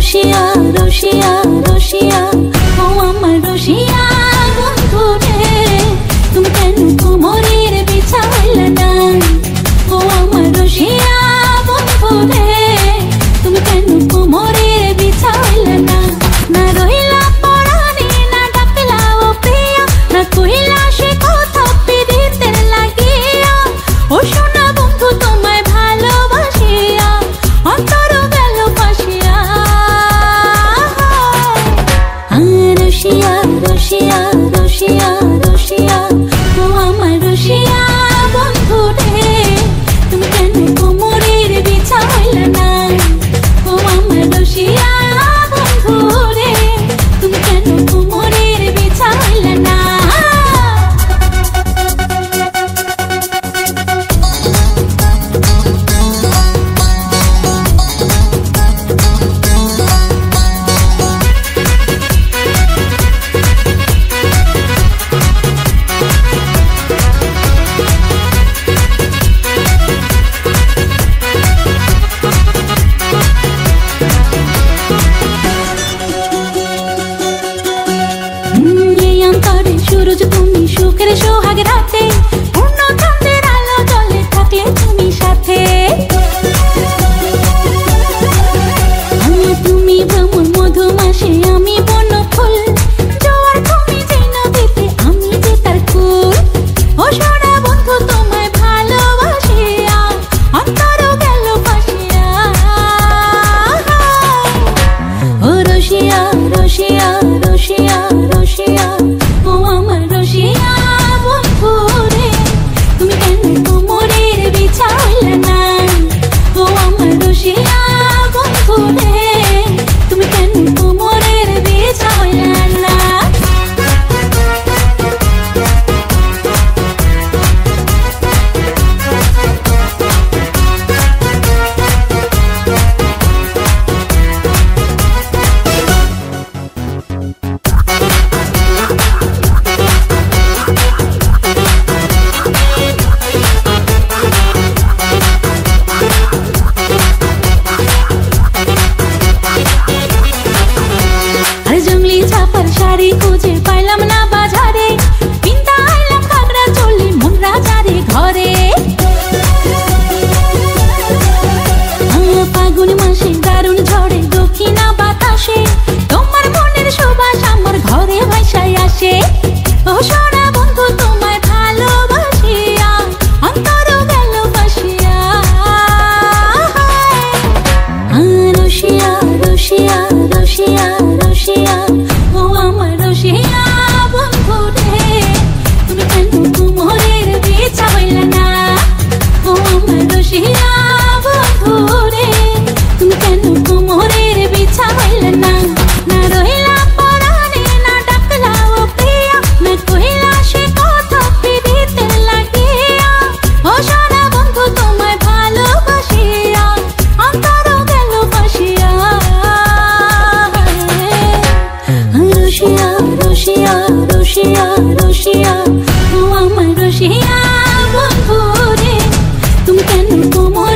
রসিয়া রসিয়া রসিয়া ও আমার রসিয়া বন্ধু রে তুমি কেন কোমরের বিছাইলে না ও আমার রসিয়া বন্ধু রে তুমি কেন কোমরের বিছাইলে না না রইলা পরাণে না ডাকলা ও প্রিয়া না কইলা সে কথা পিরিতের লাগিয়া ও সোনা বন্ধু তোমায় ভালোবাসিয়া অন্তর গেল ফাঁসিয়া রসিয়া রসিয়া রসিয়া রসিয়া ও আমার রসিয়া বন্ধু রে তুমি কেন কোমরের বিছাইলে না ও আমার রসিয়া বন্ধু রে তুমি কেন কোমরের বিছাইলে না सूरज तुमी सुखेर सोहाग राते पूर्ण चंद्रेर आलो जले थाकले तुमी साथे तुमी भ्रमर मधुमासे आमी बन फुल जोयार तुमी जे नदीते आमी जे तार कूल ओ सोना बंधु तोमाय भालोबासिया अंतर गेल फासिया ओ रसिया रसिया रसिया रसिया ও আমার রসিয়া বন্ধু রে তুমি কেন কোমরের বিছাইলে না ও আমার রসিয়া বন্ধু রে তুমি কেন কোমরের বিছাইলে না শাড়ি খুঁজে পাইলাম না বাজারে কিনতে আইলাম ঘাগরা চলি মন রাজারে ঘরে ফাগুন মাসে দারুণ ঝড়ে দক্ষিণা বাতাসে তোমার মনের সুবাস আমার ঘরে ভাসায় আসে ও সোনা বন্ধু তোমায় ভালোবাসিয়া অন্তর গেল ফাঁসিয়া রসিয়া রসিয়া রসিয়া রসিয়া ও আমার রসিয়া বন্ধু রে তুমি কেন কোমরের বিছাইলে না ও আমার রসিয়া বন্ধু রে তুমি কেন কোমরের বিছাইলে না না রইলা পরাণে না ডাকলা ও প্রিয়া না কইলা সে কথা পিরিতের লাগিয়া ও সোনা বন্ধু তোমায় ভালোবাসিয়া অন্তর গেল ফাঁসিয়া রসিয়া রসিয়া রসিয়া রসিয়া ও আমার রসিয়া বন্ধু রে তুমি কেন কোমর